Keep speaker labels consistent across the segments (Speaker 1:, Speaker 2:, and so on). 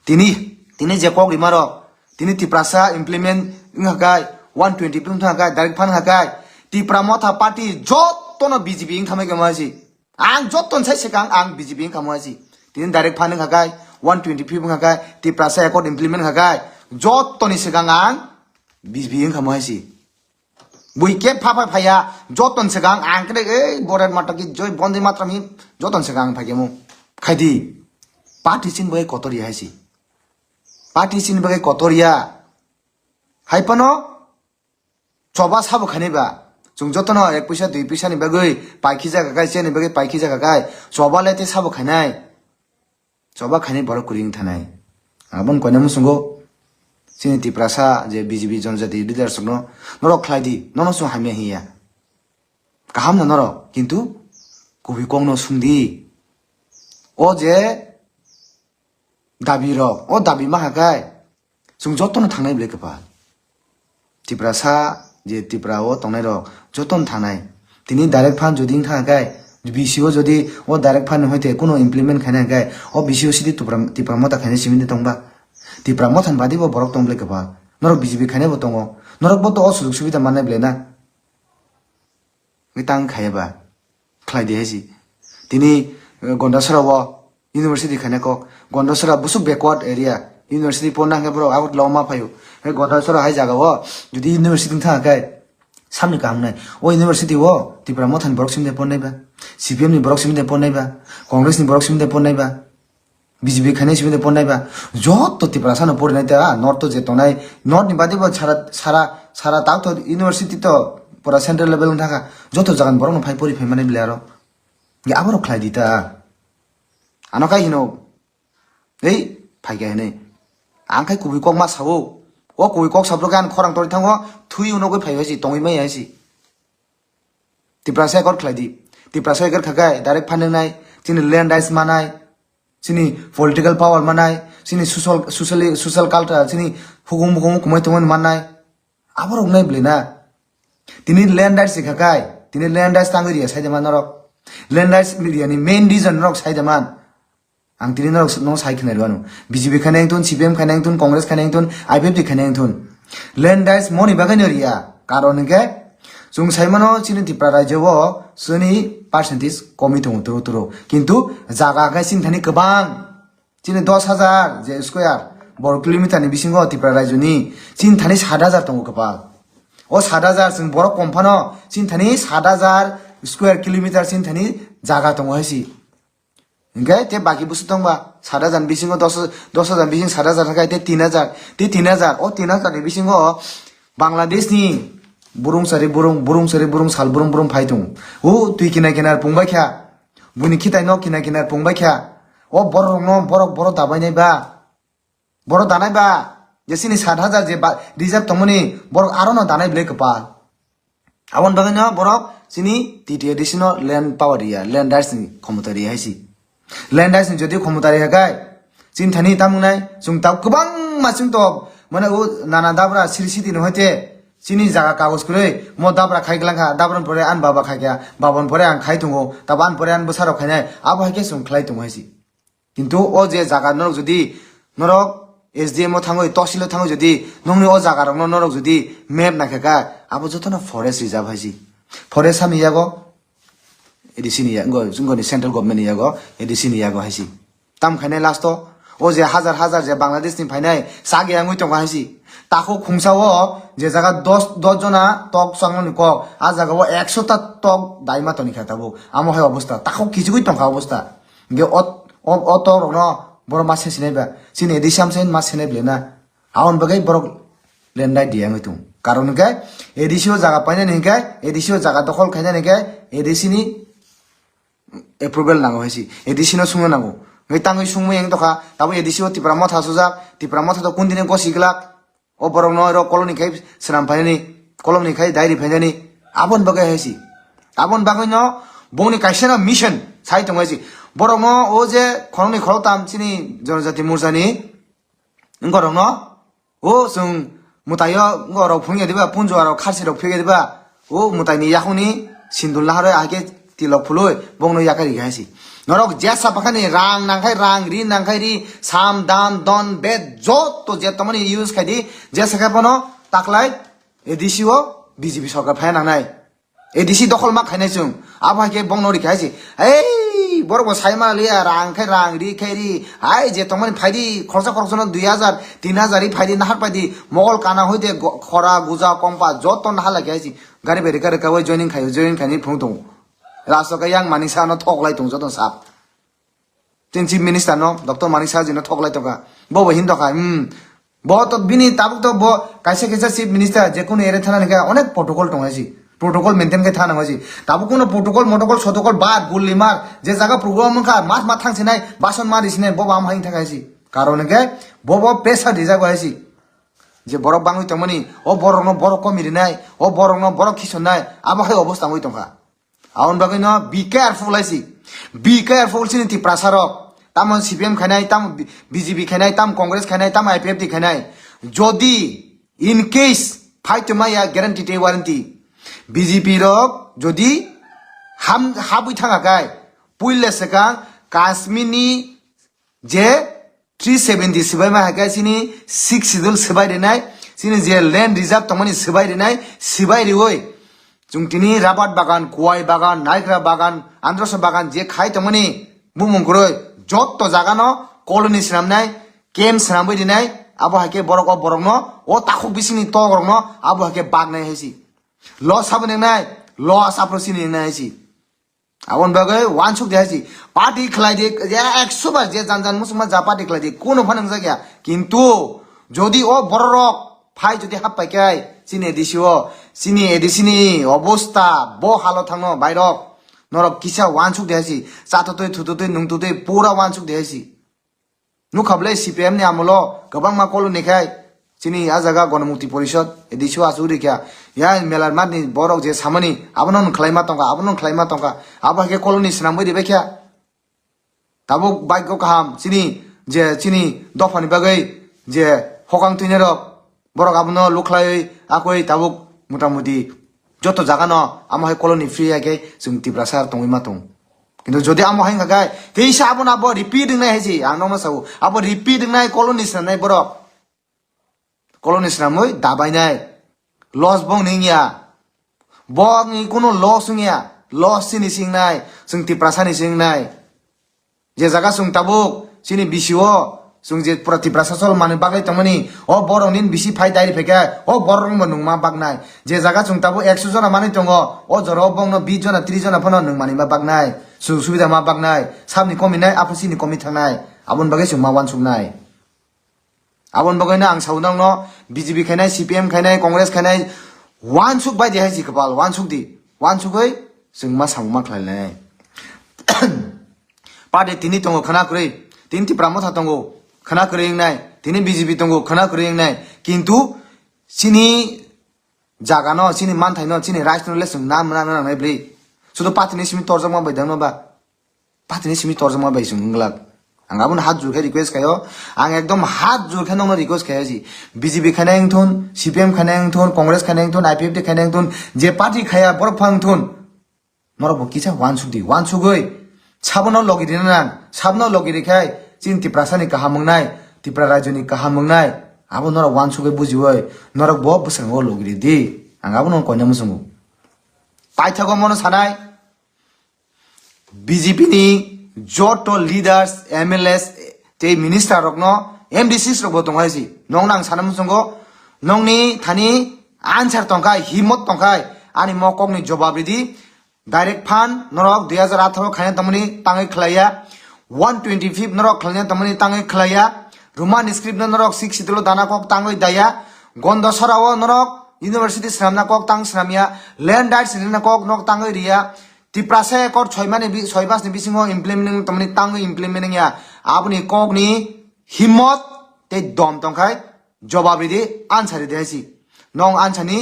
Speaker 1: tini je kok rimaro tini tiprasa implement ngagai 120 pung thagai direct fan hagai tipra motha party jotono BJP ing thamai kamaji ang joton sai sekang ang BJP ing kamaji tini direct fan hagai 120 pung hagai tiprasa accord implement hagai jotoni sekang ang BJP ing kamaji buike papa phaya joton sekang ang kre borat mataki joy bondi matra mi joton sekang phagemu khaidi party sin boy kotori haisi party sin boy kotoria haipano choba sabo khaneba jung jotono 1 paisa 2 paisa ni bagoi paiki jaga gai cheni bagoi paiki jaga gai choba lete sabo khanai choba khani bor kuring thanai abon koinam sungo sini tiprasa je BJP jonjati leader sugno noro khlaidi nono su hamya hiya kaham na noro kintu kubi kongno sungdi o je dabi ro o dabi ma hagai jung jotono thangnai blek ba tiprasa je tipra o tongnai ro joton thanai tini direct fan jodi thagai BCO jodi o direct fan hoite kono implement khana gai o BCO sidi tipra mota khane siminde tongba tipra mothan badi bo borok tong blek ba norok BJP khane bo tongo norok bo to o sujug subida manai blena mitang khayeba khlaide hesi tini gondasara wo university khane ko gondasara busuk backward area university ponna nge bro out loma phayu he gondasara hai jaga wo jodi university tha kai samni kam nai o university wo tipra mothan borok simde ponnai ba CPM ni borok simde ponnai ba congress ni borok simde ponnai ba BJP khane simde ponnai ba jotto tipra sana pori nai ta north to je tonai north ni badi bo sara tak to university to pura central level thaka jotto jagan borok no phai pori phai mane bilaro ge abaro khlai dita anokai hino ei phai ga ne angkai kubi kok ma sawo o kubi kok sabro gan khorang tori thango thui uno goi phai hasi tongi mai hasi tiprasa kor khlai di tiprasa gar khagai direct fan nai chini land rights manai chini political power manai chini social culture chini hugum kumai tongon manai abaro nai blena tini land rights khagai tini land rights tangri sai de manarok land rights media ni main reason rok sai de man ang tini no sai khane rwanu BJP khane tun CPM khane tun congress khane tun IPP khane tun land rights moni bagani ria karon ke jung saimano chini tipra rajyo wo suni percentage komi turo kintu jaga ga sin thani kabang chini 10000 je square bor kilometer ni bisingo tipra rajyo ni sin thani 7000 tongo kapa o 7000 sing bor komphano sin thani 7000 square kilometer sin thani jaga tongo hasi Enggak, te bagi busu tong ba 7000 bisingo 10000 bising 7000 hakai te 3000 oh 3000 ni bisingo Bangladesh ni burung sari burung sal burung phaitung o tui kina pungbai kha buni khitai no kina pungbai kha o borok dabai nai ba borok danai ba jesini 7000 je reserve tongmoni borok arono danai blek pa awon bagano borok sini titi additional land power ya land rights ni khomotari haisi land rights ni jodi khomotari hagai chin thani tamunai jung ta kubang masung to mane o nana dabra sirisiti no hoite chini jaga kagos kure mo dabra khaiglang dabron pore an baba khaigya babon pore an khaitungo taban pore an busaro khainai abo haike sum khlai tung haisi kintu o je jaga norok jodi norok SDM thangoi tosilo thangoi jodi nongni o jaga rok norok jodi map nakhaka abo jotono forest reserve haisi forest sami yago edisini yago jungoni central government yago edisini yago haisi tam khainai lasto o je হাজার je Bangladesh ni phainai sage angoi tong haisi তাকো খুংসাও যে জায়গা 10 জনা টক সংনি ক আ জায়গা 100 টা টক দাইমা তনি খাতাবো আমো হয় অবস্থা তাকো কিছুই টঙ্কা অবস্থা গে অত রন বড় মাছ সিনাইবা সিনে এডিসাম সেন মাছ সিনাইবলে না আউন বাগাই বড় লেন্ডাই দিয়া হইতুম কারণ গে এডিসিও জায়গা পাইনা নি গে এডিসিও জায়গা দখল খাইনা নি গে এডিসিনি এপ্রুভাল নাগো হইছি এডিসিনো সুঙ্গ নাগো গে তাঙ্গই সুঙ্গ এং দখা তাবো এডিসিও তিপ্রা মথা সুজা তিপ্রা মথা তো কোন দিনে গসিগলাক o borong no ro koloni kai sram phani koloni kai dairi phani abon bagai haisi abon bagai no bongni kaisena mission sai tong haisi borong no o je khoroni khorotam chini jonojati mursani ngorong no o sung mutayo ngoro phunge diba punjo aro khasi ro phege diba o mutai ni yakhuni sindul lahare age tilok phuloi bongno yakari haisi norok jesa pakhani rang nangkai rang ri nangkai ri sam dam don bed jot to je tomani use khai di jesa khai pono taklai edisi o BJP Sarkar phi নাংনাই ADC দখল মা খাইনাই जों আবহাকে বংনরি খাইছি এই বড় বড় সাইমা লিয়া রাং খাই রাং রি খাই রি আই যে তোমার ফাইদি খরচা খরচন 2000 3000 ই ফাইদি নাহার পাইদি মগল কানা হইতে খরা গুজা কম্পা যত নাহালা খাইছি গাড়ি বেরে গারে কাওই জয়নিং খাইনি ফুং দং রাসকা yang মানিসা ন ঠকলাই দং যত সাপ তিন চিফ মিনিস্টার ন ডক্টর মানিসা জিন ঠকলাই তকা বব হিন্দকা बहुत बिनी ताबुक तो बो कैसे कैसे चीफ मिनिस्टर जे कोनो एरे थाना निका अनेक प्रोटोकॉल दंगासी प्रोटोकॉल मेंटेन के थाना होसी ताबुक कोनो प्रोटोकॉल सतोकॉल बाद गुल्ली मार जे जागा प्रोग्राम का मास मा थांसिनाय बासन मारिसिनाय बो आम हाइन थाखायसी कारण के बो पेसा दिजा गयसी जे बरक बांगै तमनि ओ बरक न बरक कमिरिनाय ओ बरक न बरक खिसनाय आबहाय अवस्था गय तंखा आउन बागै न बी केयरफुल आइसी बी केयरफुल सिनिति प्रासारक ताम CPM खानाय ताम BJP खानाय ताम कांग्रेस खानाय ताम IPFD खानाय जदि in case fight Maya guarantee टे वारंटी BJP रक जदि हम हाबुइ थाङाखाय पुइले सेका काश्मीरनि जे 370 सिबाय मा हाखाय सिनि 6 शिड्यूल सिबाय देनाय सिनि जे लैंड रिजर्व तमनि सिबाय देनाय सिबाय रिवय जोंतिनि राबात बागान गय बागान नाइग्रा बागान आन्द्रस बागान जे खाय तमनि बुमुंग्रय যত জাগানো কলোনি সিনামনাই কেম সিনামবৈ দিনাই আবহাকে বরক ন ও তাখুক বিসিনি তগরক ন আবহাকে বাগনাই হাইছি লস হাবনে নাই লস আপ্রসিনি নাই হাইছি আবন বাগে ওয়ানসুক দেহাইছি পার্টি খেলাই দে 100 বার যে জানজান মুসলমান যা পার্টি খেলাই দে কোন ফানং জায়গা কিন্তু যদি ও বড়রক ফাই যদি হাপ পাইকাই সিনি এডিসিনি অবস্থা ব হালো থাংনো বাইরক नरक किसा वानसुक देहासी चाततै थुततै नुंततै पूरा वानसुक देहासी नुखाबले CPM नि आमलो गोबां मा कल नेखाय चिनि आ जागा गणमुक्ति परिषद एदिसु आसुरिखा या मेलारमानि बरक जे सामनि आबनन खलाइमा तंका आबाके कलनि सिनामबै देबेखा ताबु बाइकको काम चिनि दफानि बागै जे हकां तुइनेरक बरक आबनो लुखलाय आखै ताबु मोटामुटी যত জাগানো আমায় কলোনি ফ্রি আগে जों तिप्रासार तंगै मातों কিন্তু যদি আমো হাইং গায় কেইসা আবন আবো রিপিটিং নাই হেজি आं नमा साव आबो রিপিটিং নাই কলোনি সানাই বরক কলোনি সানামৈ দাবাইনাই লস বং নিয়া বং কোনো লস নিয়া লস সিনি সিংনাই जों तिप्रासानि सिंनाय जे जागा जों ताबुक सिनि बिसिओ जों जे प्रतिप्रासासल माने बागै तमनि ओ बरनिन बिसि फाइ दाइरि फेका ओ बरन म नुमा बागनाय जे जागा जों ताबु 100 जना माने दङ ओ जरो बंनो 20 जना 30 जना फनो नों माने मा बागनाय सुबिदा मा बागनाय साबनि कमिनाय आफुसिनि कमि थांनाय आबन बागै जों मा वानसुकनाय आबन बागैना आं साउनां न BJP खायनाय CPM खायनाय कांग्रेस खायनाय वानसुक बायदि हायसि कपाल वानसुकै जों मा सावमा खालायनाय पार्टी तिनि दङ खाना कुरै तिनति प्रामथा दङ खाना करेंनाय तिनि BJP दंगो खाना करेंनाय किंतु सिनि जागानो सिनि मानथाइनो सिनि राजनले जों नाम नांनाय ब्रि सुदो पार्टीनि सिमि तर्जमा बायदांनो बा पार्टीनि सिमि तर्जमा बाय जों गलाक आं आबुन हात जुरखे रिक्वेस्ट खायो आं एकदम हात जुरखे नंनो रिक्वेस्ट खायो जी BJP खानायं थुन CPM खानायं थुन कांग्रेस खानायं थुन IPFD खानायं थुन जे पार्टी खाया बरफ फां थुन नरब किसा वानसुगै साबनो लगिरिखाय चिन तिप्रासानि काहामंनाय तिप्रा राज्यनि काहामंनाय आबो नरक वानसुगै बुजिवै नरक बो बसंगो लगिरि दि आं आबो कयना मुसंगो पाइथागो मनो सानाय BJP नि जट लीडर्स MLS ते मिनिस्टर रकनो MDCs रबो दंगायसि नंग नां साना मुसंगो नंगनि थानि आनसार तंखाय हिम्मत तंखाय आनि मककनि जवाब रिदि डाइरेक्ट फान नरक 2018 खायना तमनि ताङै खलाया 125 नरक खलने तमनि ताङै खलाया रोमान स्क्रिप्ट नरक 6 सिदलो दाना कक ताङै दाया गन्द सराव नरक यूनिवर्सिटी स्नामना कक ताङ स्नामिया लैंड डाइट सिना कक नक ताङै रिया तिप्रासे कट 6 मासनि बिसिङो इमप्लिमेन्टिं तमनि ताङै इमप्लिमेन्टिं या आबनि ककनि हिम्मत ते दम तंखाय जवाब रिदि आन्सार देहायसि नंग आन्सारनि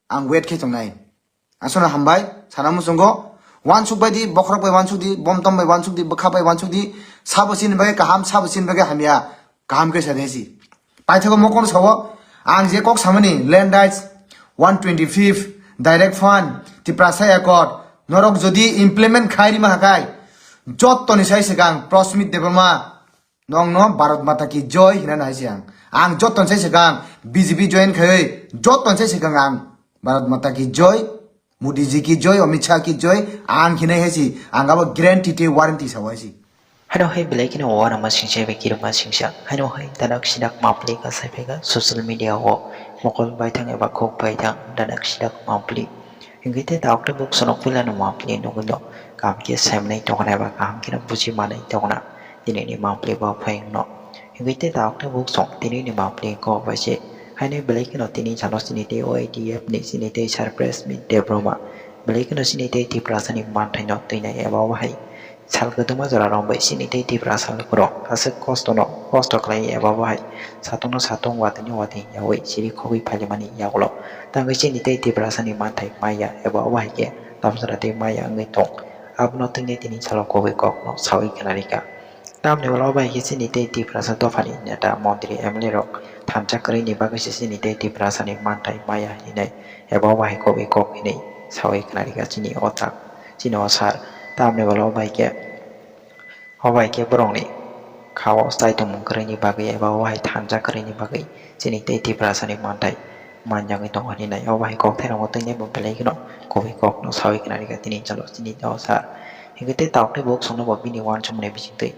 Speaker 1: आं वेट खेचंनाय आसना हामबाय साना मुसंगो वानसुक बायदि बखरक बाय वानसुक दि बमतम बाय वानसुक दि बखा बाय वानसुक दि साबसिन बाय काहाम साबसिन बाय हामिया काहाम के सादेसि पाइथागो मकन सावो आं जे कक सामनि land rights 125 direct fund Tiprasa एकट नरक जदि इमप्लिमेंट खायरि माहाकाय jottoni sai segang Prosmit Debarma nong no Bharat Mata ki joy hina nai siang ang jotton sai segang BJP join khai jotton sai segang ang Bharat Mata ki joy Modi ji ki joy Amit Shah ki joy ang hina hesi ang abo guarantee te warranty sawasi
Speaker 2: Hano hai belai kina wana masing cewek kira masing siang. Hano hai danak sidak mampli ka sepega social media wo mokol baitang eba kok baitang danak sidak mampli. Hingga te tak te buk sonok pila no mampli no gundo kam kia semnai tong na ba kam kina buji manai tong na tini ni mampli ba pheng no. Hingga te tak te buk song tini ni mampli ko ba se. Hano belai kina tini chalo sini te OITF ni sini te surprise mi te broma. Belai kina sini te ti prasani mantai no tina eba wahai. Sal kedua jora rombai sini tei tipra sal kuro asik kosto klai eba bahai satong watani yawi siri kogi palimani yagulo tangga sini tei tipra sani mantai maya eba bahai ke tamsara tei maya ngai tong abno tini tini salo kogi kokno sawi kenarika tamne wala bahai ke sini tei tipra sa dofani neta montri emle rok thamcha kari ni bagai sini tei tipra sani mantai maya hinai eba bahai kogi kok hinai sawi kenarika sini otak sini osar tamne wala bahai ke borong ni kawo stai tong kare ni bagai eba wahai thanja kare ni bagai sini tei ti prasa ni mantai manjang itong ani nai bahai kok thera ngotai ne bempelai kino kobi kok no sawi kena ni tini chalo sini taw sa hingga te taw te bok songno bobi ni wan chumne bising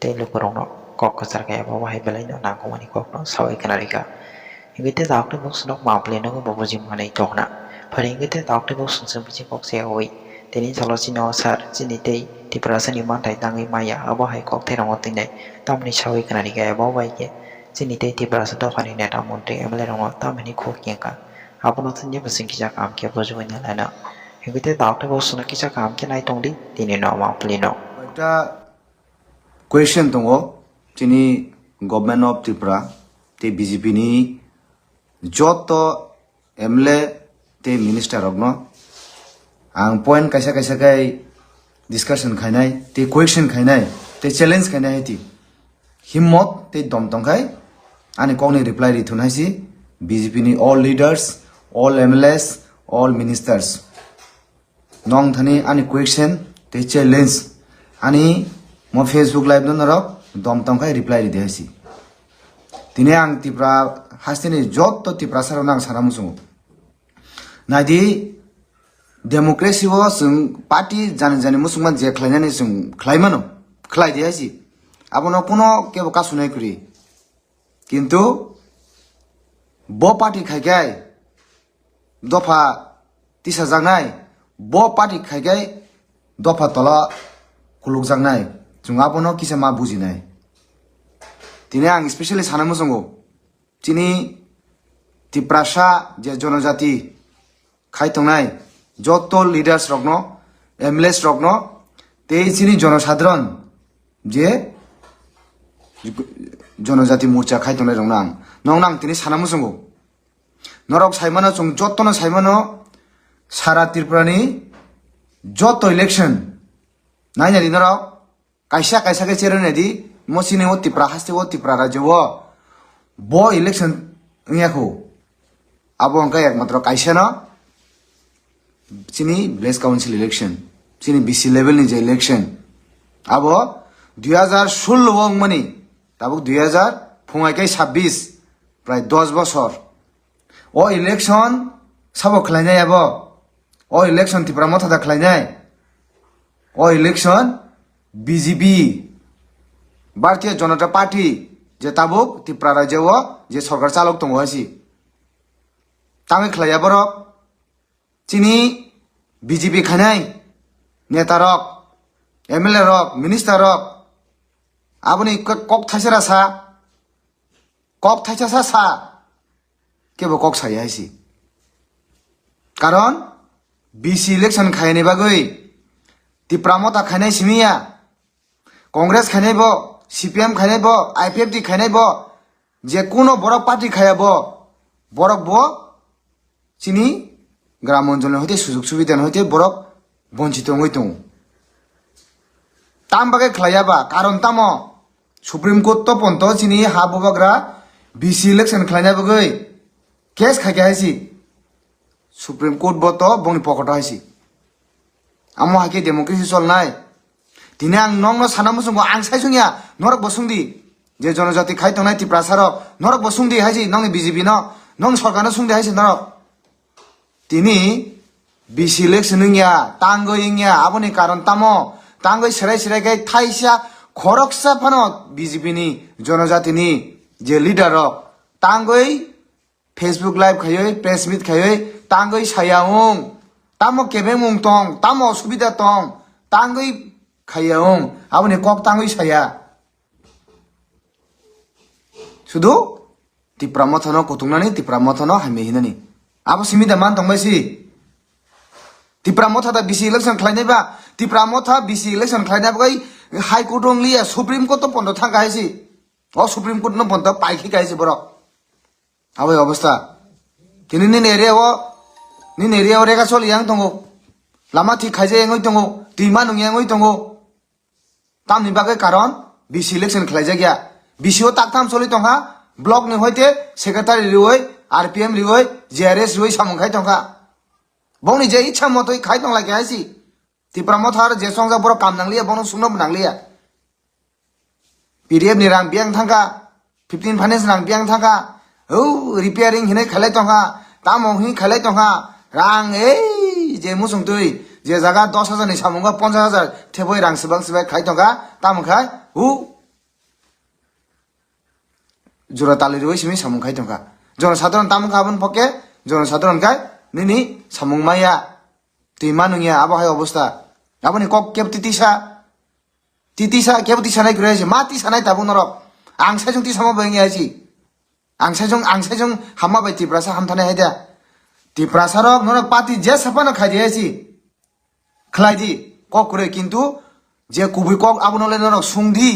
Speaker 2: te lu borong no kok kasar ka eba wahai belai no na ko mani kok no sawi kena ka hingga te taw te bok sonok mample no bobo jim manai tok na phari hingga te taw te bok song bichi kok se oi tini chalo sino sar sini tei ti prasa ni mantai tangi maya abo hai kok thera ngotai nai tamni sawi kana ni ga abo bai ke sini tei ti prasa to fani ne ta monte emle rong tamni kho ke ka abono tni basing kija kam ke bojo na lana hingite doctor bo suna kija kam ke nai tongdi tini no ma plino
Speaker 1: একটা question tongo chini government of Tripura te BJP ni joto MLA te minister rogno ang point kaisa kai discussion khainai te question khainai te challenge khainai ti himmot te dom tong khai ani kongni reply ri thunai si BJP ni all leaders all MLAs all ministers nong thani ani question te challenge ani mo Facebook live no narok dom tong khai reply ri desi tine ang tipra hastini jotto tipra saronang sanamusu nadi democracy wo sung party jani musungman je khlainani sung khlaimano khlai diasi abono puno kebo kasunai kuri কিন্তু bo party khaigai dofa tisa jangnai bo party khaigai dofa tola kuluk jangnai chung abono kisa ma bujinai tini ang especially sanamusungo tini tiprasa je jonojati khaitongnai joto leaders rokno MLAs rokno te chini জনসাধারণ je জনজাতি মোর্চা খাইতনে রংনাং নংনাং তিনি সানামুসঙ্গো নরক সাইমানো চং যতন সাইমানো সারা ত্রিপুরানি যত election নাইনারি নরক কাইসা কে চেরনেদি মসিনে ও ত্রিপুরা হাস্তে ও ত্রিপুরা রাজ্য ব ইলেকশন ইয়াখো আবো অঙ্কা একমাত্র কাইসা ন চিনি ভিলেজ কাউন্সিল ইলেকশন চিনি BC level ni je election আবো 2016 wong mani tabuk 2000 phungai 26 প্রায় 10 বছর ও ইলেকশন সাবো খলাইনাই আবো ও ইলেকশন ত্রিপুরা মথাদা খলাইনাই ও ইলেকশন BJP ভারতীয় জনতা পার্টি যে তাবুক ত্রিপুরা রাজ্য যে সরকার চালক দङ আছি তাঙে খলাইয়া বরক চিনি BJP খানাই নেতা rock MLA rock minister rock আপনি কক থাইসারা সা কক থাইসাসা সা কেবো কক সাই আইছি কারণ BC ইলেকশন খাইনি বাগৈ ত্রিপুরামতা খাইনাই সিমিয়া কংগ্রেস খাইনাইব CPM খাইনাইব IPFD খাইনাইব যে কোনো বড় পার্টি খাইয়াব বরক ব চিনি গ্রাম অঞ্চলের হইতে সুযোগ সুবিধা হইতে বরক বঞ্চিত হইত তাম বাগে খাইয়াবা কারণ তাম সুপ্রিম কোর্ট তো পন্ত চিনি হা ববাগ্রা BC ইলেকশন খাইনা বাগৈ কেস খাইকে হাইছি সুপ্রিম কোর্ট বত বংনি পকট হাইছি আমো হাকি ডেমোক্রেসি চল নাই tini ang nong no sana musung ang sai sungya norok bosungdi je jonojati khai tongnai tiprasarok norok bosungdi haisi nong BJP no nong sarkar no sungdi haisi norok tini BC election ya tango ingya aboni karon tamo tango serai kai thaisa khoroksa phano BJP ni jonojati ni je leader rok tangoi Facebook live khayoi press meet khayoi tangoi sayaung tamo kebemung tong tamo subida tong tangoi khayung aboni kok tangoi saya sudu ti pramothano kutungnani ti pramothano hame hinani abo simida man tongbaisi ti pramothada BC election khlainai ba ti pramotha BC election khlainai ba high court ong liya supreme court to pondo thang gaisi o supreme court no pondo paiki gaisi borok abo obostha kini nin area o rega soli yang tongo lama thi khaije ngoi tongo tima nung yang ngoi tongo tamni bagai karon BC election khlaija gya BC o taktam soli tonga block ni hoite secretary rioi RPM rioi JRS rioi samung khai tonga bongni je ichha motoi khai tong lagi aisi ti pramothar je songja boro kam nanglia bono sungno nanglia PDF ni rang biang thangka 15 finance rang biang thangka repairing hinai khalai tonga tamong hi khalai tonga rang je musung tui je jaga 10,000 ni samunga 50,000 theboi rang sebang sebai khai tonga tamong khai jura tali roi simi samung khai tonga jon sadron tamong khabon poke jon sadron kai nini samung maya ti manungya abo hai obostha aboni kok kep titisa kep tisa nai grese mati sanai tabung norok ang sajung ti samo bengi aji ang sajung hamma bai tiprasa hamthane haida tiprasa rok norok pati je sapano khaidi aji khlaidi kok kure kintu je kubui kok abonole norok sungdi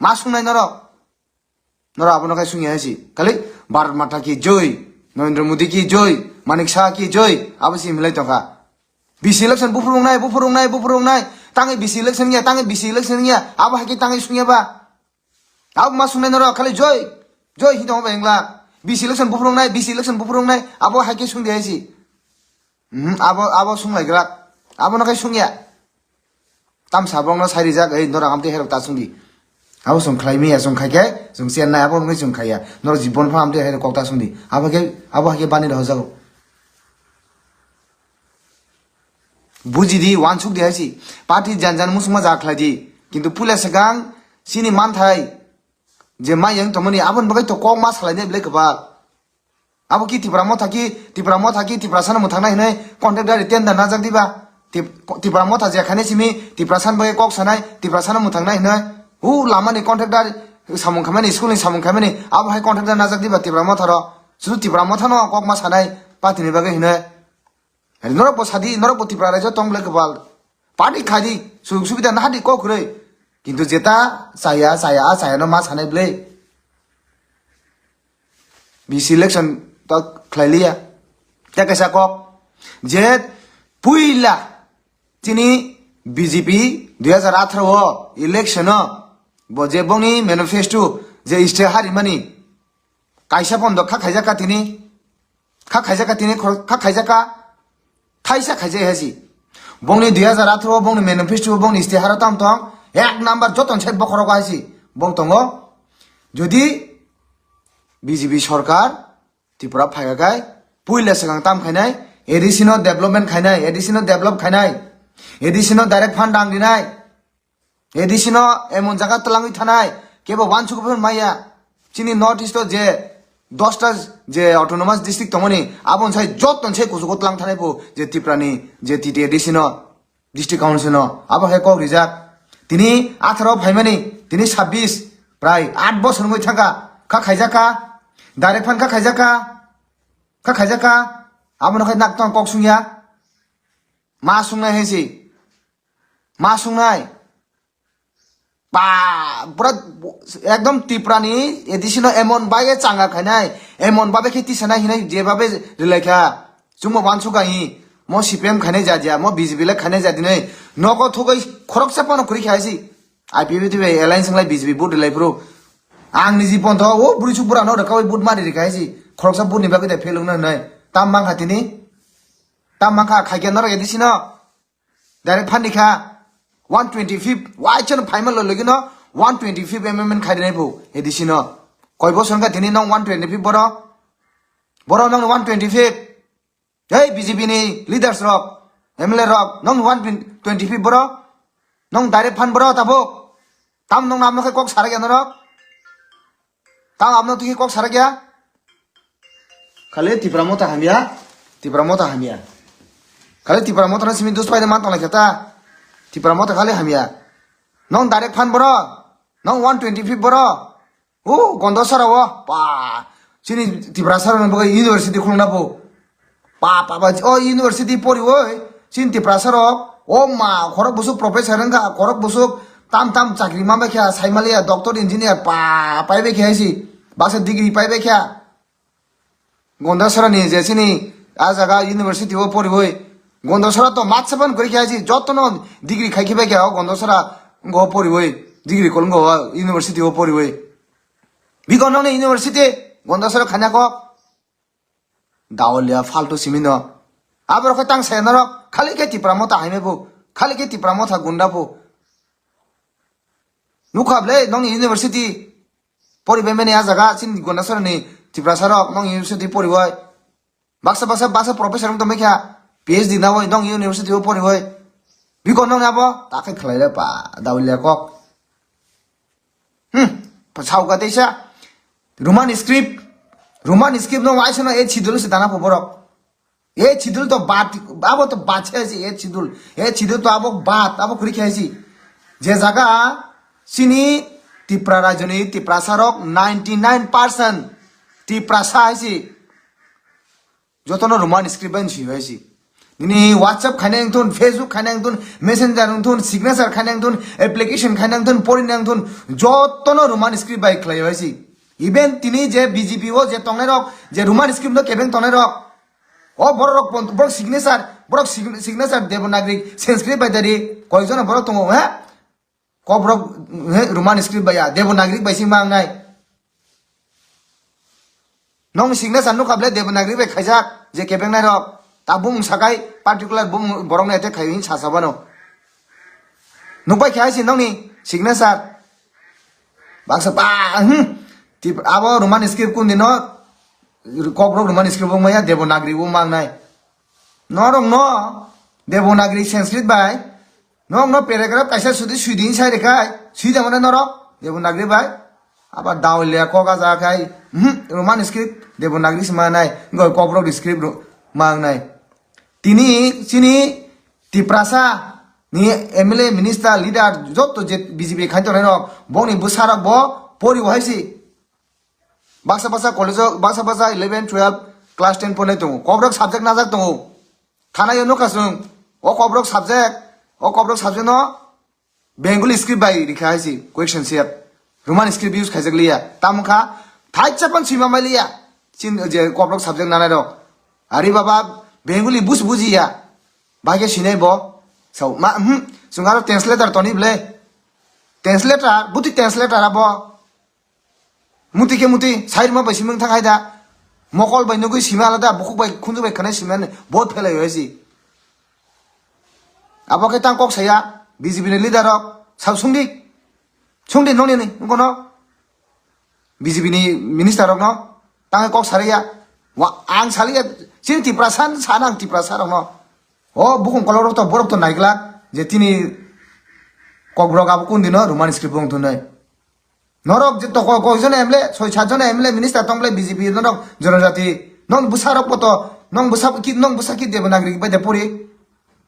Speaker 1: ma sungnai norok abono kai sungi aji kali Bharat Mata ki joy Narendra Modi ki joy Manik Shah ki joy abasi milai tonga BC election bufurung nai tangi BC election nya aba haki tangi sungya ba ab masung nai khali joy hi dong ba engla BC election bufurung nai abo haki sung de si abo sung lai grak abo na kai sungya tam sabong na sari jak ei nora amte herok ta sungdi abo sung khlai mi sung khai ke sung sian nai abo ngai sung khaya nor jibon pha amte herok ta sungdi abo haki bani ro jago bujidi wansuk de haisi party janjan musuma jakhladi kintu pulas gang sini manthai je mayang tomoni abon bagai to kok mas khlaine blek ba abo ki tipramo thaki tiprasana muthana hinai contact dari tenda na jak diba tipramo tha je khane simi tiprasan bagai kok sanai tiprasana muthangna hinai lama ni contact dari samung khamani school ni samung khamani abo hai contact na jak diba tipramo tharo sudu tipramo thano kok mas sanai party ni bagai hinai norok sadi norok tipra jo tong blek bal party khadi subida na hadi ko kure kintu jeta saya no mas hanai ble BC election to khlailia ta kaisa kok je puila chini BJP 2018 ho election bo je bongni manifesto je iste hari mani kaisa pondo kha khaijaka tini Thaisa khaije haji bongni 2018 bongni manifesto bongni iste haratam tong ek number joton chai bokhoro gaisi bong tongo jodi BJP sarkar Tripura phaigai puila segang tam khainai additional development khainai additional direct fund dang dinai additional emon jaga tlangi thanai kebo wansuk phon maya chini north east je 10টা যে autonomous district তমনি আবন সাই যতন সে কুসুকো তলাং থানাইবো যে ত্রিপুরানি যে TT এডিসিনো district council আবো হে cock reserve তিনি 18 ভাইমানি তিনি 26 প্রায় 8 বছর মই থাকা খা খাইজাকা ডাইরেক্ট ফান খা খাইজাকা আবন খাই নাকতং কক সুংয়া মা সুংনাই হেসি মা সুংনাই বা পুরা একদম ত্রিপুরানি এডিশনাল এমন বাইয়ে চাঙ্গা খাইনাই এমন ভাবে খেতি সানাই হিনাই যেভাবে রিলাইখা চুমো বানসু গাই মো সিপিএম খাইনাই যা মো বিজেপি লাই খাইনাই যা দিनै নক থগৈ খরক চাপানো করি খাইছি আইপিপি টিভি এলায়েন্স লাই বিজেপি বুট রিলাইफ्রু आं निजी पन्थ ओ बुढी सुपुरा न रकावै बुट मारि रिखाइसी खरकसा बुटनि बागै दे फेलुंना नै ताम मां खातिनि ताम मां खा खाइके न र एदिसिन direct फान्दिखा 125 why chen phaimal lo legi no 125 mm khai dai bu edition koi bo son ka tini nong 125 boro nong 125 hey BJP ni leaders rock MLA rock nong 125 boro nong direct fan boro tabo tam nong nam no khai kok sara gya no tam amno tu kok sara gya khale tipramota hamia khale tipramota na simi dus pai man tong la kata tipramota khale hamia nong direct fan boro nong 125 boro gondo sara wo pa sini tiprasara no boga university khulna bo pa university pori wo sin tiprasara o ma khorok busu professor nga khorok busu tam chakri ma ba kya saimalia doctor engineer pa pai be kya si basa degree pai be kya gonda sara ni je sini ajaga university wo pori wo gonda sara to matsaban kori kya si jotono degree khai khiba kya gonda sara go pori wo degree kolong go university wo pori wo bigono ne university gonda sara khanya ko daolia falto simino abar ko tang senaro khali ke tipramota haime bu khali ke tipramota gunda bu nukhable nong university pori bemene a jaga sin gonda sara ni tiprasara nong university pori boy baksa professor to mekha PhD na boy nong university pori boy bigono na bo ta khai khlai pa daolia ko pachau ga teisa roman script no why no e chidul se dana poborok e chidul to bat abo to bache asi e chidul to abo bat abo khuri khaisi je jaga sini tipra rajoni tiprasarok 99% tiprasa asi jotono roman script ban si hoisi ni whatsapp khaneng thun facebook khaneng thun messenger thun signature khaneng thun application khaneng thun porinang thun jotono roman script bai khlai hoisi even tini je BJP o je tongne rok je roman script no keben tongne rok o borok signature devanagari sanskrit bai dari koijon borok tongo ha ko borok roman script bai ya devanagari bai sing mang nai nong signature no kable devanagari bai khaijak je keben nai rok tabung sakai particular bum borok ne te khaiin sasabano nubai khai sin nong ni signature baksa pa tip abo roman script kun dino kobrok roman script bong maya devanagari bu mang nai norong no devanagari sanskrit bai nong no paragraph kaisa sudi suidin sai rekai suida mana norok devanagari bai aba daulya ko ga ja kai roman script devanagari sama nai ngoi kobrok script mang nai tini sini tiprasa ni MLA minister leader jotto je BJP khanto nai rok bongni busarok bo pori hoisi baksa college baksa 11 12 class 10 pone to kobrok subject na jak to thana yo no kasung o kobrok subject no bengali script bai rikhaisi question set roman script use khaijak liya tamkha thai chapan sima maliya chin je kobrok subject na ro ari baba bengali bujiya bage sinai bo so ma sungaro translator toni ble translator buti translator abo muti side ma baisi mung thangai da mokol bai nugui sima alada bukuk bai khunju bai khane sima बहुत फेलाय होइसी abake tang kok saya BJP ni leader rok sab sungdi noni ni ngono BJP ni minister rok no tang kok saria wa ang salia sin tiprasan sanang tiprasar no o bukung kolor to borok to naigla je tini kok brok ab kun dino roman script bong thunai norok je to ko jone emle 6-7 jone emle minister tongle BJP norok jonajati nong busarok poto nong busaki devanagari bai de puri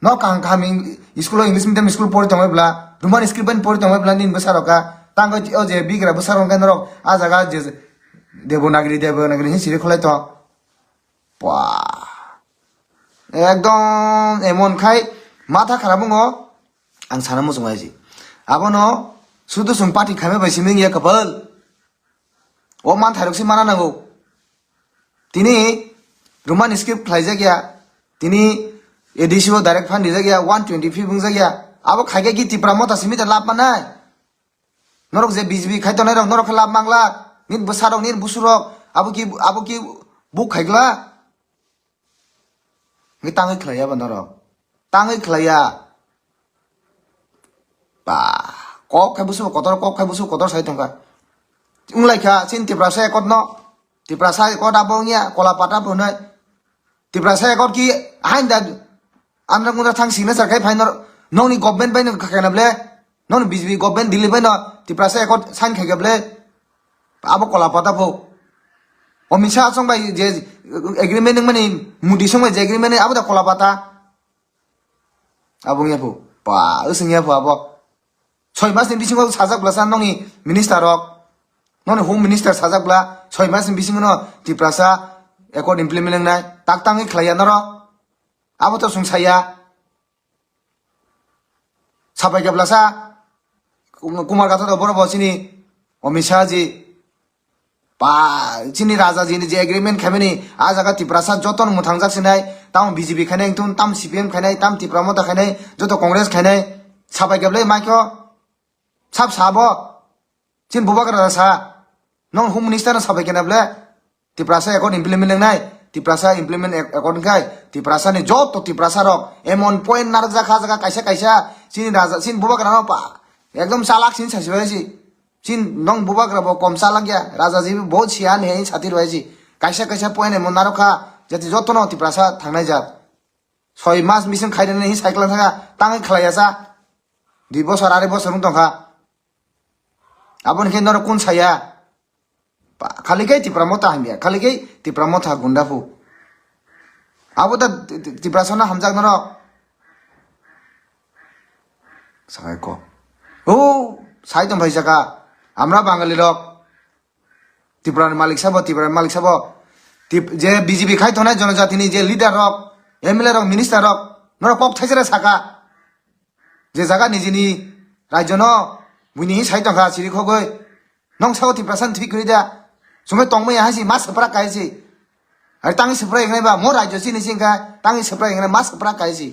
Speaker 1: no kang coming school english medium school pori tongwe bla roman script ban pori tongwe bla nin busaroka tango o je bigra busarong kan norok a jaga je devanagari hi sire kholai to pa ekdom emon khai matha kharabungo ang sana mo sungai ji abono sudu sung party khame bai siming ya kapal o man tharok si mana nango tini roman script khlaija gya tini edisio direct fund dija gya 125 bungja gya abo khage gi tipra mota simita lap manai norok je BJP khaito nai rok norok lap mangla nin busarok nin busurok abo ki buk khaigla ngi tangai khlaya ba norok tangai khlaya kok kai busu kotor sai tongka unglai kha sin tiprasa ekot no tiprasa ekot abongnya kola pata punai tiprasa ekot ki hain da andra ngura thang singna sarkai final noni government bai no khakana ble non BJP government dili bai no tiprasa ekot sign khai gable abo kola pata po omisha song bai je agreement ning mani mudi song bai je agreement abo da kola pata abongnya po usingnya po abo 6 마스 비싱고 사작블라산 농이 미니스터럭 너는 홈 미니스터 사작블라 6 마스 비싱고노 디프라사 에코 임플리멘트 나이 딱땅이 클라이아너로 아부터 숭사야 사바이가블라사 Kumar गाथा तो बरो बसिनी अमित जी चिनी राजा जी जे agreement Khamenei आज आगा तिप्रासा जतन मुथांग जासिनाय ताम BJP खानाय तुम ताम सीपीएम खानाय ताम तिप्रामता खानाय जतो कांग्रेस खानाय साबाय गबले माइको साब साबो चिन बुबागरा सा नों होम मिनिस्टर साबाय केनाबले तिप्रासा एकोन इम्प्लीमेंट नाय तिप्रासा इम्प्लीमेंट एकोन काय तिप्रासा नि जत तो तिप्रासा रो एमन पॉइंट नारक जाखा जागा कायसा कायसा चिन राजा चिन बुबागरा न पा एकदम चालाक सिन सासिबायसि चिन नों बुबागरा बो कम चालाक गया राजा जी बहुत सियान है सातिर बायसि कायसा कायसा पॉइंट एमन नारखा जति जत न तिप्रासा थांनाय जा 6 मास मिसन खायदने हि साइक्ल थांगा तांगै खलायासा 2 বছর 2.5 বছর दंखा abon khen kun saya khali kai tipramota hamia khali kai tipramota gundafu abo da tiprasana hamjak naro sakai ko o sai dom bhai jaka amra bangali rok tipran malik sabo je BJP khai thonai jonajati ni je leader rok MLA rok minister rok noro kok thaisera saka je jaga nijini rajyo no बुनी side तंखा सिरि खगै नों साउ तिप्रासान ठीक करिदा सुमे तंगमै हासि मा सप्रा कायसि आरो तांगि सप्रा एगनै बा मो राज्य सिनि सिंगा तांगि सप्रा एगनै मा सप्रा कायसि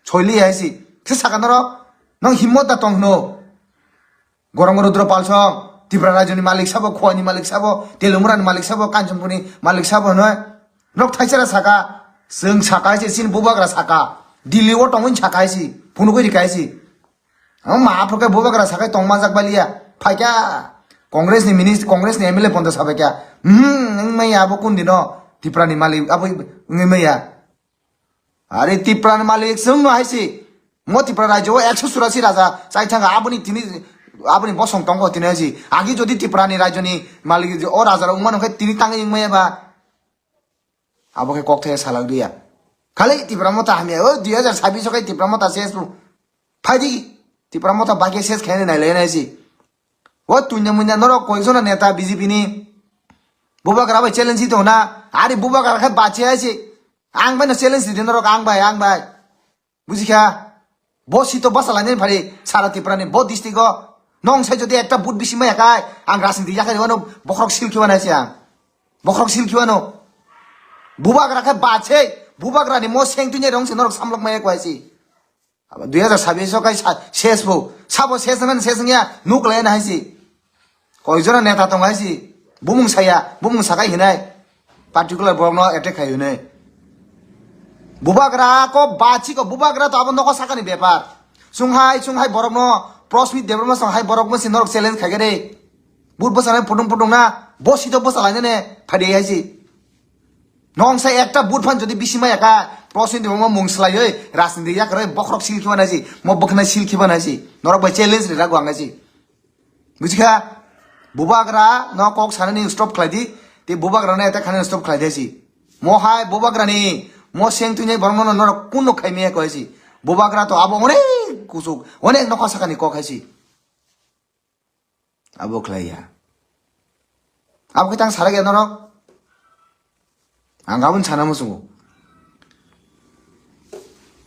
Speaker 1: छोइलि हासि थे सागानर नों हिम्मत दा तंगनो गरम रुद्र पालसं तिप्रा राज्यनि मालिक साबो खोनि मालिक साबो तेलुमुरानि मालिक साबो कांचनपुरनि मालिक साबो न नोक थाइसेरा साका जों साकायसि सिन बुबाग्रा साका दिल्लीआव तंगै साकायसि फुनुगै कायसि महाफोरखौ बुबाग्रा साखाय तंमा जागबालिया फाइका कांग्रेस नि मिनिस्टर कांग्रेस नि एमएलए पन्द साबायका मैया आबो कुन दिनो तिप्रानि मालिक आबो मैया अरे तिप्रानि मालिक जों न हाइसि म तिप्रा राज्य 184 राजा चाइथांगा आबोनि तिनि आबोनि बसं तंग तिनासि आगि जदि तिप्रानि राज्यनि मालिक ओ राजा उमान खै तिनि तांगै मैयाबा आबो खै ककथे सालाक दिया खाली तिप्रा मता हामी ओ 2026 खै तिप्रा मता शेष फाइदि तिप्रामता बाकी शेष खाने नाइ लेनाइसि ओ तुन्या मुन्या नरो कोइसोना नेता बीजेपी नि बुबाग्रा बाय चैलेंज तो ना आरे बुबाग्रा खै बाचे आइसि आं बाय न चैलेंज दिन नरो आं बाय बुझिखा बसि तो बसालानि फारि सारा तिप्रानि बहुत डिस्ट्रिक्ट नों साइ जदि एकटा बुट बिसि माय खाय आं राजनीति जाखाय वनो बखरक सिलखिवा नाइसि आं बखरक सिलखिवानो बुबाग्रा खै बाचे बुबाग्रानि मो सेंतुनि रंसे नरो सामलक माय kwaisi 2026 kai शेष बो साबो शेषमन शेषंया नुक्लेन हाइसि कयजना नेता दं हाइसि बुमुं साकाय हिनाय पार्टिकुलर बरनो अटैक खायने बुबाग्रा को बाची को बुबाग्रा तो अब नको साकानि व्यापार सुंहाय बरनो प्रस्मित देबरमा संहाय बरकमो सिनरक चैलेंज खागरे बुट बसानाय पुदुं ना बसि तो बसालायने फादि हाइसि नंसा एकटा बुट फान जदि बिसिमाय का प्रश्न दिबो मुंसलायै राजनीति याकरै बखरक सिलखिबा नासि म बखना सिलखिबा नासि नरक बाय चैलेंज रे रागु आंगासि बुझिखा बुबाग्रा न कक साननि स्टप खायदि ते बुबाग्रा न एटा खाने स्टप खायदेसि म हाय बुबाग्रानि म सेंतुनि बरमन नरक कुनो खायमे कहसि बुबाग्रा तो आबो अने कुसुक अने नक साकानि क खायसि आबो खलाया आबो खैतां सारा गे नरक आं गाबोन साना मोसुङो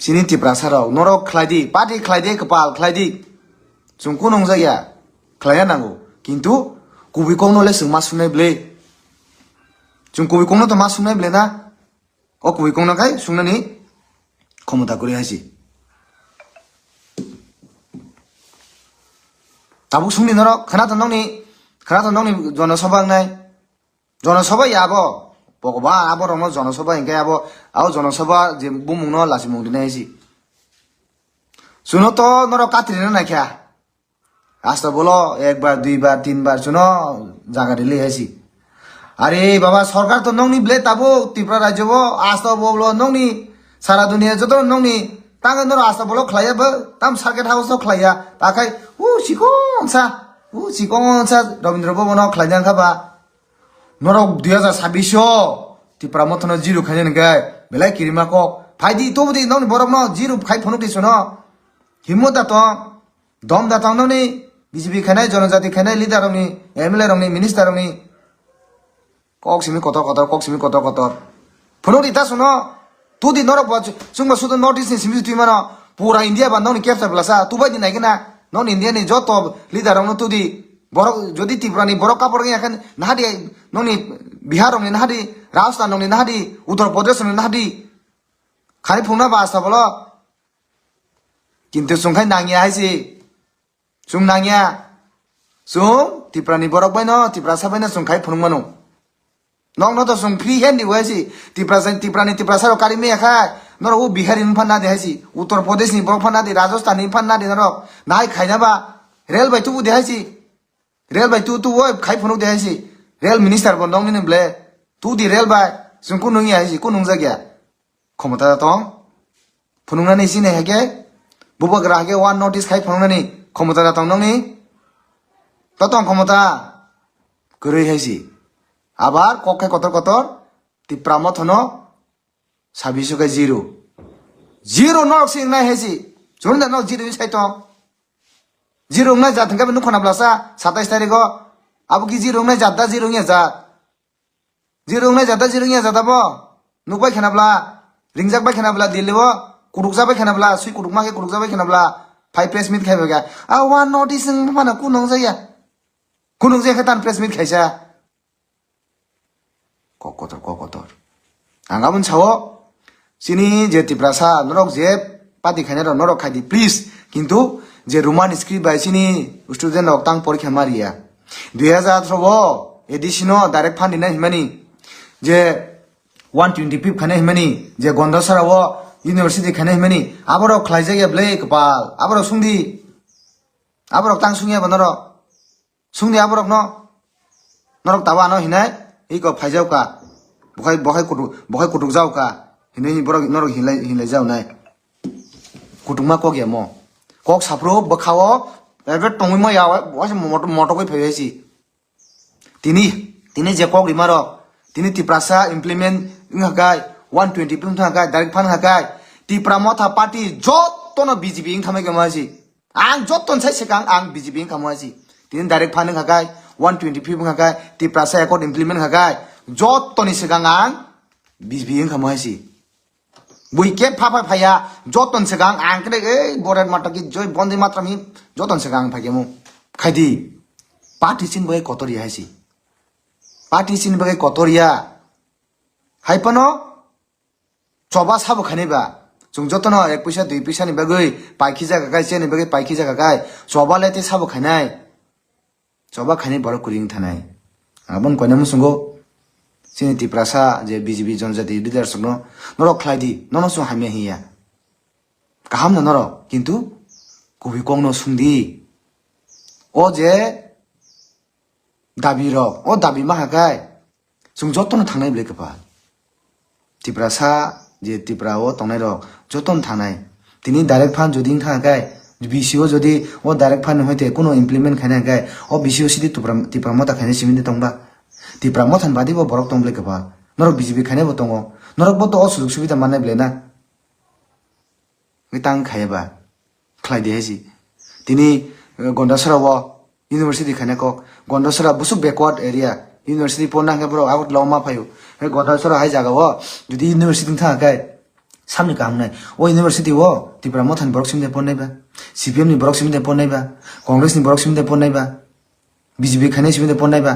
Speaker 1: सिनि तिप्रासाराव नरक खलायदि पार्टी खलायदि कपाल खलायदि जोंखौ नंजाया खलाया नांगौ किन्तु कुबिकंनोले जों मा सुनाय ब्ले जों कुबिकंनो तो मा सुनाय ब्ले ना ओ कुबिकंनोखाय सुंनानि क्षमता करि हासि ताबु सुंनि नरक खोनाथन नंनि जनसभा नाय जनसभा याबो भगवान आबो रंनो जनसभा इंके आबो आव जनसभा जे बुमुंनो लासि मुंदिनायसि सुनो तो नरो कात्रिना नाख्या আস্তা বলো একবার দুইবার তিনবার শুনো জায়গা দিলে আছি আরে বাবা সরকার তো নংনি ব্লে তাবো ত্রিপুরা রাজ্য আস্তা বলো নংনি সারা দুনিয়া যত নংনি তাঙ্গে নর আস্তা বলো খাইয়া ব তাম সার্কেট হাউস খাইয়া তাকাই চিকংসা রবীন্দ্র ভবন খাইয়া খাবা নরক 2026 ত্রিপুরা মতন জিরো খাইয়া নাগাই বেলাই কিরিমা কক ফাইদি তোবদি নংনি বরক ন জিরো খাই ফনুক দিছ ন হিম্মত দাত দম দাতাং নংনি বিজেপি খানাই জনজাতি খানাই লিডার রংনি এমএলএ রংনি মিনিস্টার রংনি কক সিমি কত ফনুক দিতা শুনো তুদি নরক সুংবা সুদ নর্থ ইস্ট সিমি তুই মানো পুরা ইন্ডিয়া বা নংনি ক্যাপচার প্লাসা তুবাই দি নাইগেনা নন ইন্ডিয়া নি যত লিডার রং তুদি বরক যদি ত্রিপুরানি বরক কাপড় এখন নাহাদি নংনি বিহার রংনি নাহাদি রাজস্থান রংনি নাহাদি উত্তর প্রদেশ রংনি নাহাদি খানি ফুংনা বাস্তা বলো কিন্তু সুংখাই নাঙিয়া হাইছি সুং নাঙিয়া সুং ত্রিপুরানি বরক বাই ন ত্রিপুরা সাবাই না সুংখাই ফুংমানো নং নতো সুং ফ্রি হ্যান্ড দি হয়েছি ত্রিপুরা সারো কারি মেয়ে খায় নর ও বিহারি ফান্না দে হাইছি উত্তর প্রদেশ নি বরক ফান্না দে রাজস্থান নি ফান্না দে নরক নাহাই খাইনাবা রেল বাই তুবু দে হাইছি রেল বাই তু ওই খাই ফুনুক দে হাইছি রেল মিনিস্টার বন নং নি ব্লে তু দি রেল বাই সুং কু নংই হাইছি কু নং জাগিয়া ক্ষমতা দং ফুনুংনানি সিনে হেকে বুবগ্রা হেকে ওয়ান নোটিস খাই ফুনুংনানি ক্ষমতা দং নংনি ততং ক্ষমতা গরৈ হাইছি আবার ককে কতর ত্রিপুরা মতন 26 জিরো নরক সিং নাই হেছি জোন ন জিরো সাইতো জিরো নাই জাত থঙ্কা নুখনা ব্লাসা 27 তারিখ আবু কি জিরো নাই জাতদা জিরো nya জাতাবো নুকবাই খেনাবলা রিংজাক বাই খেনাবলা দিলেবো কুরুকজা বাই খেনাবলা সুই কুরুকমা কে কুরুকজা বাই খেনাবলা 5 প্রেস মিট খাইবাগা আ ওয়ান নোটিস ফানা কুনং जाया কুনং जाया খেতান প্রেস মিট খাইছা ককতর আঙ্গাবন ছাও সিনি যে ত্রিপুরাসা নরক যে পাতি খাইনা নরক খাইদি প্লিজ কিন্তু যে Roman script by Sini student অক্তাং পরীক্ষা মারিয়া 2018 এডিশনো ডাইরেক্ট ফান্ড দিনা হিমানি যে 125 খানে হিমানি যে গন্ডসারাও ইউনিভার্সিটি খানে হিমানি আবারও খ্লাইজাগে ব্লে কপাল আবারও সুংদি আবারও তাং সুংয়া বনর সুংদি আবারও নরক তাবা ন হিনাই এইক ফাইজাওকা বহাই কুটুক যাওকা হিনাই বরক নরক হিলাই যাও নাই কুটুকমা কক ইয়ামো কক সাপ্রো বখাও এবে টংই ম ইয়াও ওয়াস মটকই ফাইছি তিনি যে কক রিমার তিনি ত্রিপুরাসা ইমপ্লিমেন্ট ইংহাকাই 120 পিম থাকাই ডাইরেক্ট ফান হাকাই ত্রিপুরা মথা পার্টি যতন বিজেপি ইং থামাই গমাজি আং যতন সাই সেকাং আং বিজেপি ইং খামাজি তিনি ডাইরেক্ট ফান হাকাই 120 পিম হাকাই ত্রিপুরাসা একট ইমপ্লিমেন্ট হাকাই যতনি সেকাং আং বিজেপি ইং খামাজি বুইকে ফাফা ফায়া যতন সেকাং আং কে এই বরের মাটা কি জয় বন্দে মাত্রা মি যতন সেকাং ফাইগেমু খাইদি পার্টি চিন বই কতরি হাইছি পার্টি চিন বই কতরিয়া হাইপানো চবা সাবো খানিবা जों जतन 1 पैसा 2 पैसा नि बागै पाइखि जागा गाय जेनि बागै पाइखि जागा गाय चबा लेते साबो खानाय चबा खानि बर कुरिं थानाय आबन कोइनाम सुंगो सिनि त्रिपुरासा जे बीजेपी जनजाति लिडार सुनो नरक ख्लाइदि ननो सु हामे हिया गाहाम नरो किन्तु कबि कंनो सुंदि ओ जे दाबि र ओ दाबि मा हागाय जों जतन थांनाय ब्लेकपा ত্রিপুরাসা যে ত্রিপুরাও তংনাই রক যতন থানাই তিনি ডাইরেক্ট ফান্ড যদি থাকাই বিসিও যদি ও ডাইরেক্ট ফান্ড হইতে কোনো ইমপ্লিমেন্ট খাইনা গায় ও বিসিও সিদি ত্রিপুরা মতা খাইনে সিমিতে তংবা ত্রিপুরা মথান বাদিব বরক তংবলে কবা নরক বিজেপি খাইনে বতং নরক বত ও সুযোগ সুবিধা মানাই ব্লেনা গিতাং খাইবা খ্লাইদে হেজি তিনি গন্ডাসরাও ইউনিভার্সিটি খাইনে কক গন্ডাসরা বুসু ব্যাকওয়ার্ড এরিয়া ইউনিভার্সিটি পড়না কে বড় আগত লমা ফায়ু হে গদাসরা হাই জাগাও যদি ইউনিভার্সিটি থাকাই সামনে কাম নাই ও ইউনিভার্সিটি ও ত্রিপুরা মথান বরক সিমদে পড়নাইবা সিপিএম নি বরক সিমদে পড়নাইবা কংগ্রেস নি বরক সিমদে পড়নাইবা বিজেপি খানে সিমদে পড়নাইবা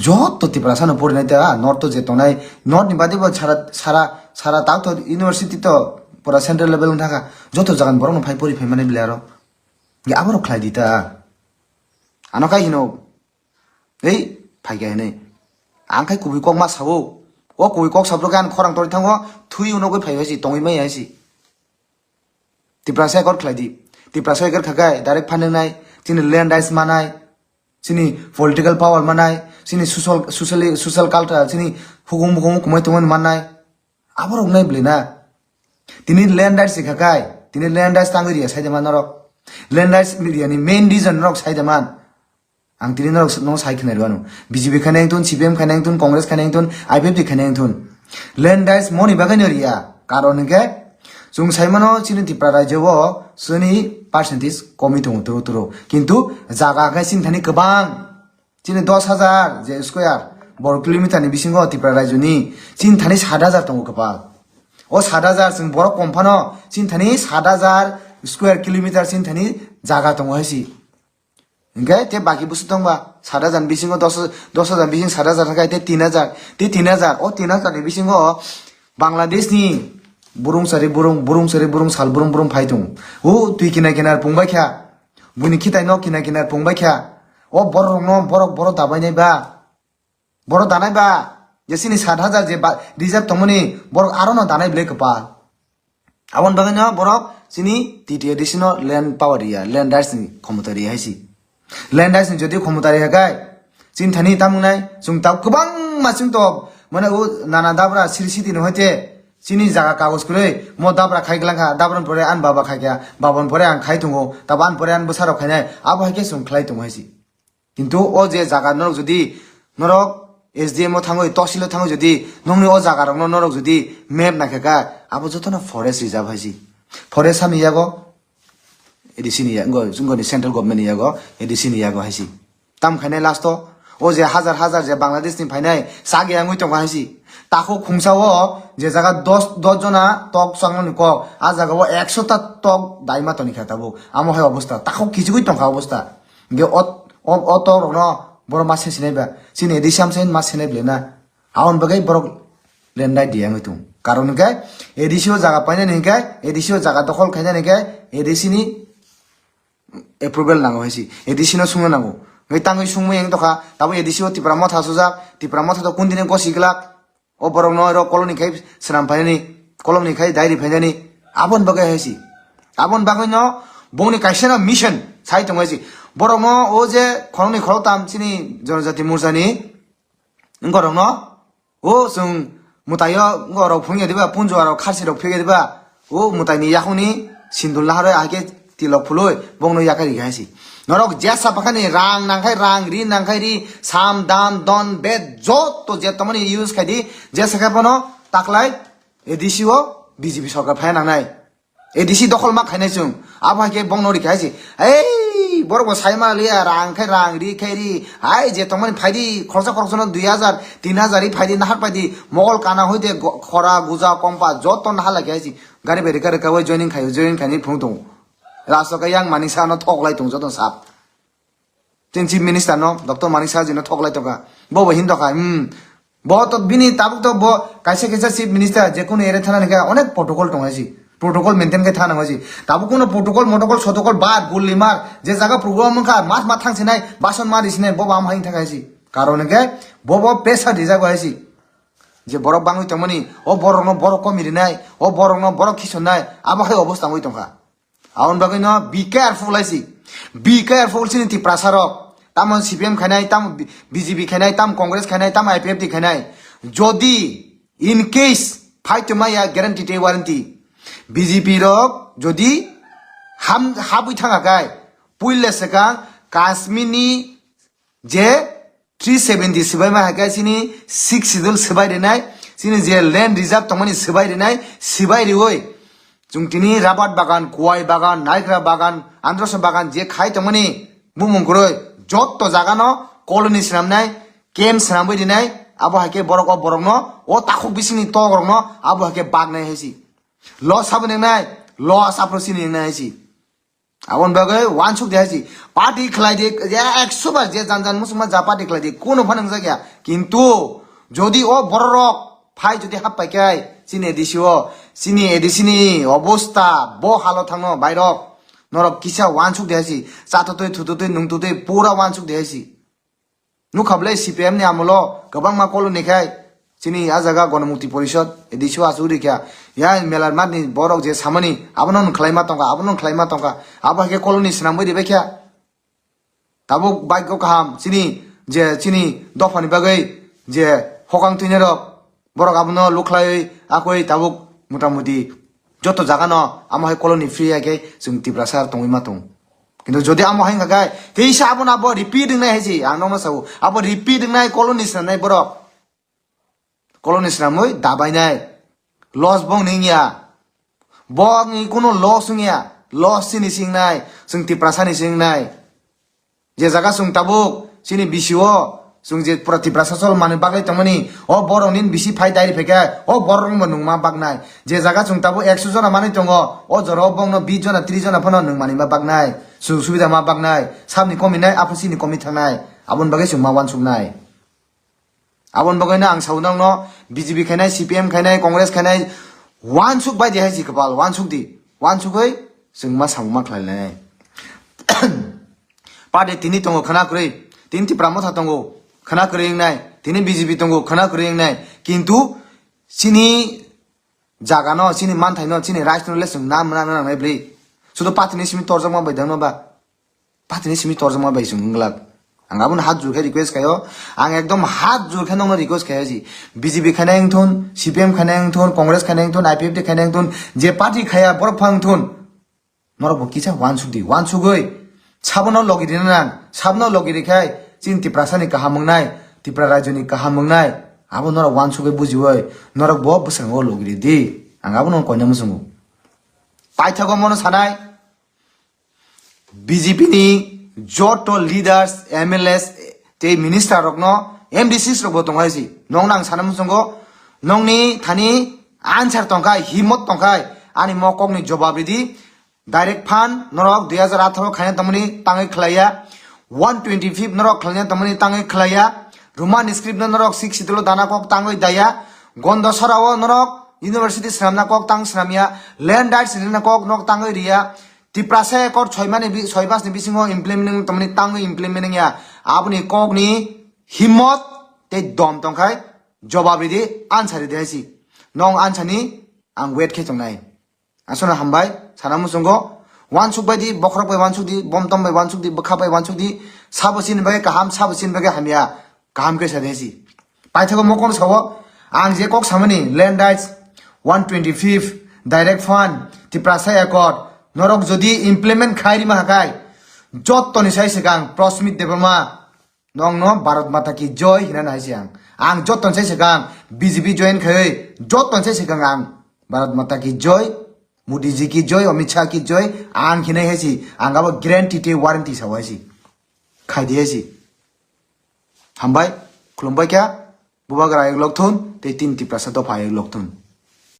Speaker 1: যত ত্রিপুরা সানো পড়নাইতা নর্থ যে তনাই নর্থ নি বাদিব সারা তাও তো ইউনিভার্সিটি তো পুরা সেন্ট্রাল লেভেল থাকা যত জাগান বরক ফাই পরি ফাই মানে বিলে আরো গে আবারও খ্লাই দিতা আনকাই হিনো এই ফাইগা হেনে आंखाय कुबि कक मा साबो ओ कुबि कक साबरो गान खरां तरि थांगो थुइ उनगै फाइबासि तंगै मै आइसि टिप्रासा गट ख्लाइदि टिप्रासा गर खागाय डाइरेक्ट फाननाय sini land rights manai sini political power manai sini social culture sini hukum kumai tuman manai aborok nai blina tini land rights sikakai tini land rights tangri sai jaman norok land rights media ni main reason norok sai jaman ang tini norok no sai khna rwanu BJP khaneng tun CPM khaneng tun Congress khaneng tun IPFT khaneng tun land rights moni bagai noria karon ke jung saimano chini tipra rajyo bo sini percentage komi tong turo kintu jaga ga sin thani kabang chini 10,000 je square bor kilometer ni bisingo tipra rajyo ni sin thani 7,000 tong kapa o 7,000 sing bor kompano sin thani 7,000 square kilometer sin thani jaga tong hoisi okay te baki busu tong ba 7,000 bisingo 10,000 bising 7,000 kai te 3,000 te 3,000 o 3,000 ni bisingo Bangladesh ni burung sari burung sal burung phaitung o tui kina pungbai kha buni khitai no kina pungbai kha o borok no borok dabai nai ba borok danai ba jesini 7,000 je reserve tomoni borok aro no danai blek pa abon bagano borok sini titi additional land power ya land rights ni khomotari haisi land rights ni jodi khomotari hakai sin thani tamunai sung tau kubang masung to mane o nana dabra siri no hote sini jaga kagos kure mo dabra khaiglang kha dabran pore an baba khaikya babon pore an khai tungo taban pore an busaro khainai abo haike sum khlai tung haisi kintu o je jaga norok jodi norok SDM o thangoi tosilo thangoi jodi nongni o jaga rok norok jodi map nakhaka abo jotona forest reserve haisi forest sami yago edisini ya ngo jungoni central government yago edisini yago haisi tam khainai last to o je হাজার je Bangladesh ni phainai sage angoi tong haisi তাকো খুংসাও যে জায়গা 10 জনা টক সংনি ক আ জায়গা 100 টা টক দাইমা তনি খাতাবো আমো হয় অবস্থা তাকো কিছুই টঙ্কা অবস্থা গে অত রন বড় মাসে সিনাইবা সিনে এডিসাম সেন মাস সিনাইবলে না আউন বাগাই বড় লেন্ডাই দিয়া হইতু কারণ কে এডিসিও জায়গা পাইনা নিকে এডিসিও জায়গা দখল খাইনা নিকে এডিসিনি এপ্রুভাল নাঙ্গো হইছি এডিসিনো সুঙ্গ নাঙ্গো গে তাঙ্গই সুঙ্গ এং দখা তাবো এডিসিও তিপ্রা মথা সুজা তিপ্রা মথা তো কোন দিনে গসিগলাক o borong no ro koloni khai sram phaini koloni khai dairi phaini abon bagai haisi abon bagai no bongni kaisena mission sai tong haisi borong no o je khoroni khorotam chini jonojati mursani ngorong no o sung mutayo ngoro phungi diba punjo aro kharsi ro phege diba o mutaini yakhoni sindul lahare age tilok phuloi bongno yakari haisi norok jesa pakani rang nangkai ri sam dam don bed jot to je tomani use khadi jesa khapono taklai edisio BJP Sarkar phi নাংনাই ADC দখল মা খাইনাই chung আবহাকে বংনরি খাইছি এই বড় সাইমা লিয়া রাং রি খাইরি high যে tomani ফাইদি খরচা 2000 3000 ই ফাইদি নাহার পাইদি মগল কানা হইতে খরা গুজা কম্পা যত নাহা লাগাইছি গাড়ি বেরি কারে কাওই জয়েনিং খানি ফুং দং রাষ্ট্রকে yang manisa no thoklai tung jodon sap tin chief minister no dr manisa ji no thoklai toka bo hin toka bo to bini tabuk to bo kaise chief minister je kono ere thana ne onek protocol tongaisi protocol maintain ke thana hoisi tabu kono protocol sotokol bad gulimar je jaga program kha mat thangse nai bason ma disne bo bam hain thakaisi karon ke bo pesa dija goisi যে বড় বাংই তমনি ও বড় no বড় কমিরি নাই ও বড় no বড় খিসন নাই আবহাই অবস্থা হই তঙ্কা আউন বাগৈ ন বি কেয়ারফুল আইছি বি কেয়ারফুল সিনি প্রাসারক তামন সিপিএম খাইনাই তাম বিজেপি খাইনাই তাম কংগ্রেস খাইনাই তাম আইপিএফটি খাইনাই যদি ইন কেস ফাইট মাইয়া গ্যারান্টি তে ওয়ারেন্টি বিজেপি রক যদি হাবুই থাকাকাই পুইলে সেকা কাশ্মীরনি যে 370 সিবাই মা হাকাই সিনি 6 শিডিউল সিবাই দেনাই সিনি যে ল্যান্ড রিজার্ভ তমনি সিবাই দেনাই সিবাই রিওই Jungtini rabat bagan, kuai bagan, naikra bagan, androsa bagan, je khai tomani bumung kuroi, jot to jaga no, koloni sinam nai, kem sinam boi dinai, abo hake borok no, o takuk bisini to gorong no, abo hake bag nai haisi. Lo sabun nai, lo sapro sini nai haisi. Abon bagai wansuk de haisi. Party khlai de, ya 100 bar je jan musuma ja party khlai de, kono phanang jagya. Kintu jodi o borok phai jodi hap pai kai, sini edisini অবস্থা bo halo thangno bairok norok kisa wansuk deasi chatotoi thutotoi nungtotoi pura wansuk deasi nu khablai CPM ni amolo gabang ma kolu nekhai sini a jaga গণমুক্তি পরিষদ edisio asuri kya ya melar matni borok je samani abonon khlaima tongka abo hake koloni sinambai debe kya tabuk baik ko kaham sini je sini dofani bagai je hokang tuine rok borok abono luklai akoi tabuk motamuti joto jaga no amo hai colony free ake sung tiprasar tongoi matung কিন্তু যদি আমো high গায় তেইসা আবন আবো repeating নাই hazy আং নমা সাউ আবো repeating নাই কলোনিস নাই বরক কলোনিস না মই দাবাই নাই লস বং নিয়া বং নি কোনো লস নিয়া লস সিনি সিং নাই সুং তিপ্রাসানি সিং নাই যে জায়গা সুং তাবুক সিনি বিসিও সুং যে পুরা তিপ্রাসাসল মানে বাগলাই তমনি ও বড় নিন বিসি ফাই দাইরি ফেকা ও বড় রং মনুংমা বাগনাই যে জায়গা সুং তাবু 100 জনা মানে দङ ও জর বং ন 20 জনা 30 জনা ফনো নং মানি মা বাগনাই সুং সুবিধা মা বাগনাই সামনি কমিনাই আপসিনি কমি থাंनाय আবন বাগै সুং মা वान सुंनाय आबन बगैना आं साउनां न बीजेपी खायनाय सीपीएम खायनाय कांग्रेस खायनाय वान सुक बायदि हाय कपाल वान सुकदि वान सुकै जों मा साउमा खालायनाय पार्टी तिनि दङ खाना कुरै तिनि तिप्रामो था दङ खाना कुरैनाय तिनि बीजेपी दङ खाना कुरैनाय किन्तु सिनि जागा न सिनि मानथाय न सिनि राजनले जों नाम नांनाय ब्रि सुदो पार्टीनि सिमि तर्जमा बायदों नबा पार्टीनि सिमि तर्जमा बाय जों गलाक आं गाबोन हात जुरखाय रिक्वेस्ट खायो आं एकदम हात जुरखाय नंनो रिक्वेस्ट खायो जी बीजेपी खानाय थुन सीपीएम खानाय थुन कांग्रेस खानाय थुन आईपीएफटी खानाय थुन जे पार्टी खाया बरफ फां थुन नरब किसा वान सुगै साबनो लगिदिन ना साबनो लगिरिखाय चिन तिप्रासानि काहा मंगनाय तिप्रा राज्यनि काहा मंगनाय आबो नरब वान सुगै बुजिवै नरब ब बसंगो लगिरिदि आं गाबोन कोइना मुसंगो पाइथागो मनो सानाय बीजेपी नि joto leaders MLS te minister rokno MDCs rok botong haisi nong nang sanam songo nong ni thani answer tongkai himot tongkai ani mokok ni jawab ridi direct fund norok 2018 khaya tamani tangai khlaya 125 norok khlanya tamani tangai khlaya roman script norok 6 sidlo dana kok tangai daya gondo sarawo norok university sramna kok tang sramia land rights rina kok nok tangai ria तिप्रासे कट 6 माने 6 मासनि बिसिङो इमप्लिमेन्टिं तमनि तांगै इमप्लिमेन्टिं या आबनि ककनि हिम्मत ते दम तंखाय जवाब रिदि answer रिदि हायसि नंग आन्सारनि आं वेट खेचंनाय आसना हामबाय सानामु संगो वान सुक बायदि बखरक बाय वान सुकदि बमतम बाय वान सुकदि बखा बाय वान सुकदि साबसिन बाय गाहाम साबसिन बाय हामिया गाहाम के सादेसि पाइथागो मकन सावो आं जे कक सामनि लैंड राइट्स 125 डाइरेक्ट फंड तिप्रासे एकट नरक जदि इमप्लिमेंट खायरि माहाकाय जत्तनि साइ सिगां प्रस्मित देबमा नंग न भारत माता की जय हिना नायसि आं जत्तन साइ सिगां बीजेपी जॉइन खै जत्तन साइ सिगां आं भारत माता की जय मोदी जी की जय अमित शाह की जय आं हिनाय हायसि आं गाबो ग्यारान्टी ते वारंटी सावायसि खायदि हायसि हामबाय खुलुमबाय क्या बुबागरा एक लक्थुन ते तीन तिप्रासा दफा एक लक्थुन